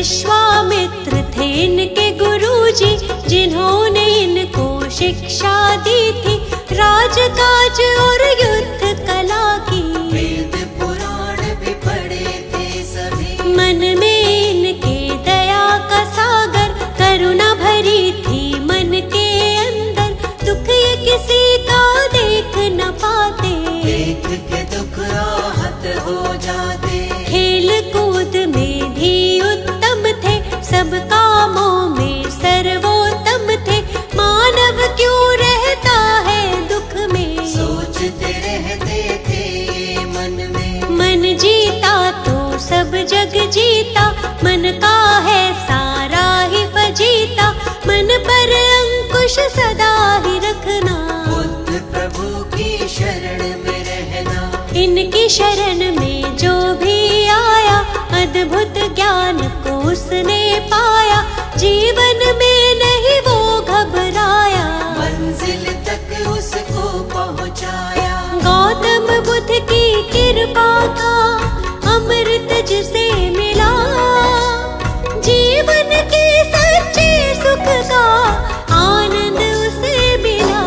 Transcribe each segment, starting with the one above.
विश्वामित्र थे इनके गुरुजी, जिन्होंने इनको शिक्षा दी थी राजकाज और युद्ध कला की। वेद पुराण भी पढ़े थे सभी, मन में इनके दया का सागर, करुणा भरी थी मन के अंदर, दुख ये किसी का देख न पाते, देख के दुख राहत हो जाते। खेल कूद में भी उत्तम थे, सब कामों में सर्वोत्तम थे, मानव क्यों रहता है दुख में, सोचते रहते थे मन में। मन जीता तो सब जग जीता, मन का है सारा ही फजीता, मन पर अंकुश सदा ही रखना, बुद्ध प्रभु की शरण में रहना। इनकी शरण में जो भी आया, अद्भुत ज्ञान को उसने पाया, जीवन में नहीं वो घबराया, मंजिल तक उसको पहुंचाया। गौतम बुद्ध की कृपा का अमृत जिसे मिला, जीवन के सच्चे सुख का आनंद उसे मिला।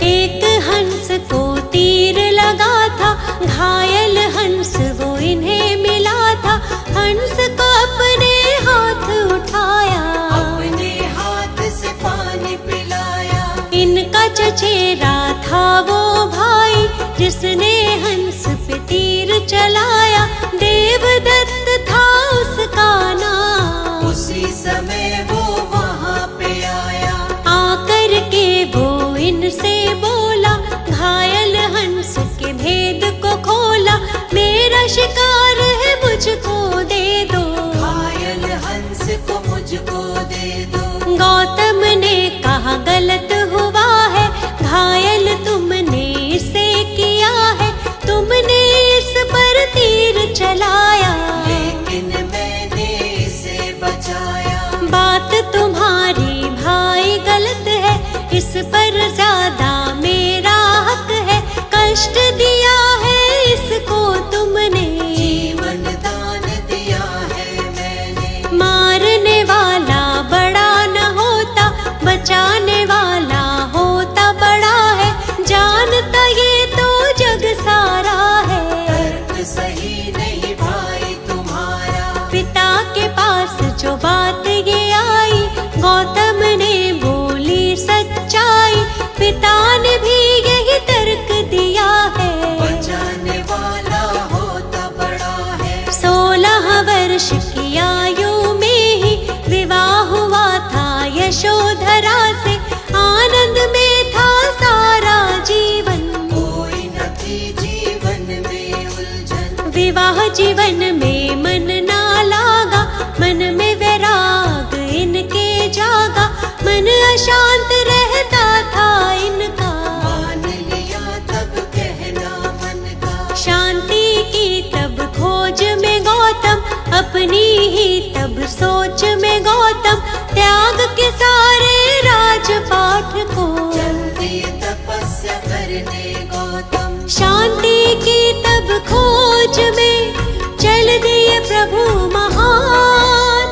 एक हंस को तीर लगा था, घायल हंस वो इन्हें मिला था, हंस को अपने हाथ उठाया, अपने हाथ से पानी पिलाया। इनका चचेरा था वो भाई, जिसने हंस पे तीर चलाया, देवदत्त था उसका नाम, उसी समय वो वहाँ पे आया। आकर के वो इनसे बोला, घायल हंस के भेद को खोला, मेरा शिकार है मुझको दे दो, घायल हंस को मुझको दे दो। गौतम ने कहा गलत हुआ है, घायल तुमने इसे किया है, तुमने इस पर तीर चलाया, लेकिन मैंने इसे बचाया। बात तुम्हारी भाई गलत है, इस पर ज्यादा मेरा हक है, कष्ट दिया है इसको तुमने, जीवन दान दिया है मैंने। मारने वाला बड़ा न होता, बचाने वाला होता बड़ा है, जानता ये तो जग सारा है, तर्क सही नहीं भाई तुम्हारा। पिता के पास जो बात ये आई, गौतम ने बोली सच्चाई, पिता ने भी यही तर्क दिया है, बचाने वाला होता बड़ा है। 16 वर्ष की आयु में ही विवाह हुआ था यशोधरा से, आनंद में था सारा जीवन, कोई न थी जीवन में उलझन। विवाह जीवन में मन ना लागा, मन में वैराग इनके जागा, मन अशांत रहता था इनका, मान लिया तब कहना मन का। शांति की तब खोज में गौतम, अपनी ही तब सोच में गौतम, त्याग के सारे राजपाठ को, चल दिए तपस्या करने गौतम। शांति की तब खोज में चल दिए प्रभु महान,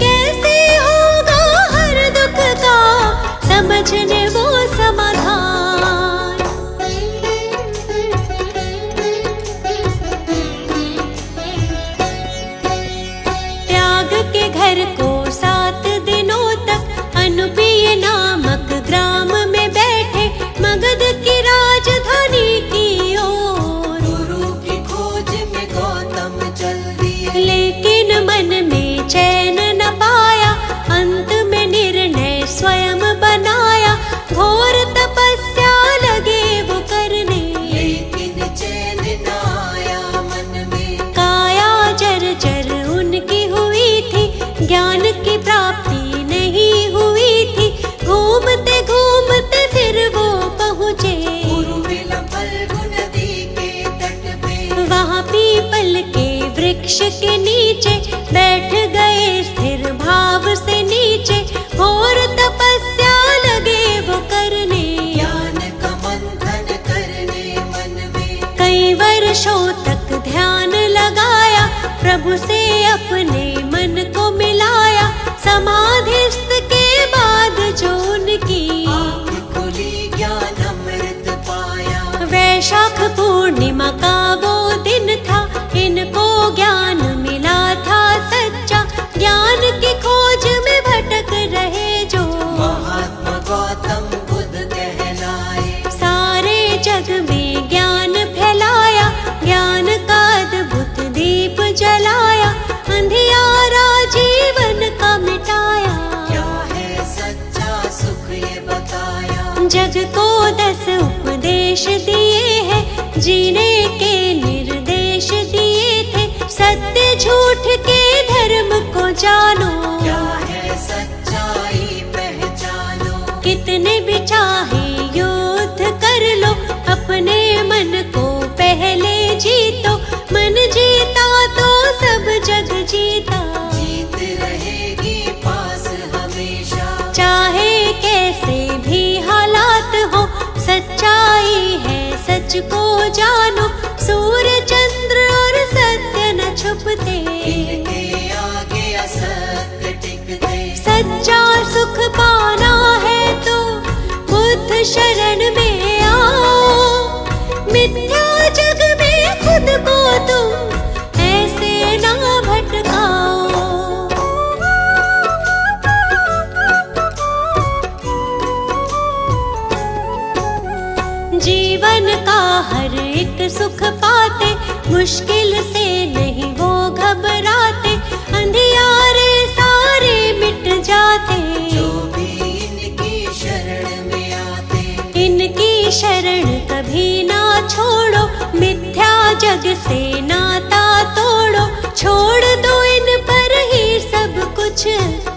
कैसे होगा हर दुख का समझने वो समाधान। त्याग के घर को 7 दिनों तक अनुपीय नामक ग्राम में अपने मन को मिलाया, समाधिस्थ के बाद जो उनकी आँख खुली ज्ञान अमृत पाया। वैशाख पूर्णिमा का वो दिन था, इनको ज्ञान मिला था सच्चा। ज्ञान की खोज में भटक रहे जो महात्मा गौतम बुद्ध कहलाए। सारे जग में ज्ञान फैलाया, ज्ञान का अद्भुत दीप जलाया, अंधियारा जीवन का मिटाया। क्या है सच्चा सुख ये बताया। जग को 10 उपदेश दिए हैं, जीने के निर्देश दिए थे। सत्य झूठ के धर्म को जानो, क्या है सच्चाई पहचानो। कितने भी चाहे युद्ध कर लो, अपने मन को पहले जीतो। मन जीता तो सब जग जीता, जीत रहेगी पास हमेशा। चाहे कैसे भी हालात हो, सच्चाई है सच को जानो। सूर्य चंद्र और सत्य न छुपते, इनके आगे असत्य टिकते। सच्चा सुख पाना है तो बुद्ध शरण में आओ। मिथ्या जग में खुद को तुम ऐसे ना भटकाओ। जीवन का हर एक सुख पाते, मुश्किल से नहीं वो घबराते। अंधियारे सारे मिट जाते, जो भी इनकी शरण में आते। इनकी शरण कभी ना छोड़ो, मिथ्या जग से नाता तोड़ो। छोड़ दो इन पर ही सब कुछ,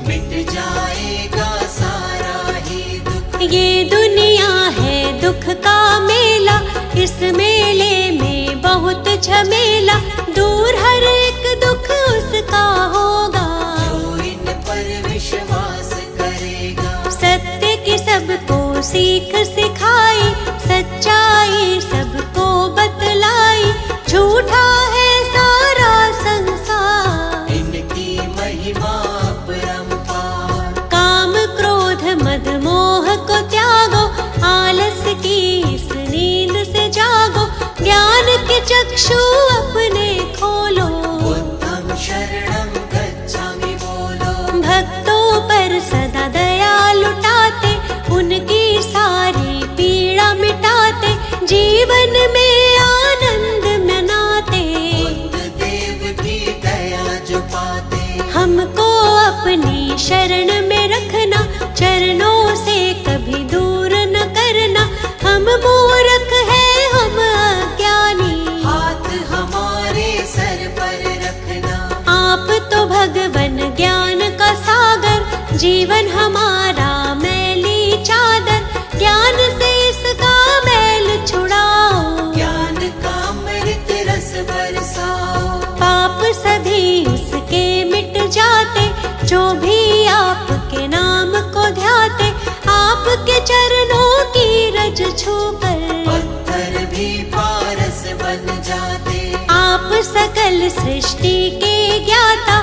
मिट जाएगा सारा ही दुख। ये दुनिया है दुख का मेला, इस मेले में बहुत झमेला। दूर हर एक दुख उसका होगा, जो इन पर विश्वास करेगा। सत्य की सबको सीख सिखाई, सच्चाई सबको बतलाई। झूठा है सारा संसार, इनकी महिमा अपरंपार। काम क्रोध मद मोह को त्यागो, आलस की इस नींद से जागो। ज्ञान के चक्षु अपने खोलो, बुद्धं शरणं गच्छामि बोलो। भक्तों पर सदा दया लुटाते, उनकी सारी पीड़ा मिटाते। जीवन में आनंद मनाते, बुद्ध देव की दया जो पाते। हमको अपनी शरण में रखना, चरणों से कभी दूर न करना। हम मूर्ख हैं हम अज्ञानी, हाथ हमारे सर पर रखना। आप तो भगवन ज्ञान का सागर, जीवन हमारा मैली चादर। ज्ञान से इसका मैल छुड़ाओ, ज्ञान का अमृत रस बरसाओ। पाप सभी उसके मिट जाते, जो भी आपके नाम को ध्याते। आपके चरणों की रज छूकर पत्थर भी पारस बन जाते। आप सकल सृष्टि के ज्ञाता,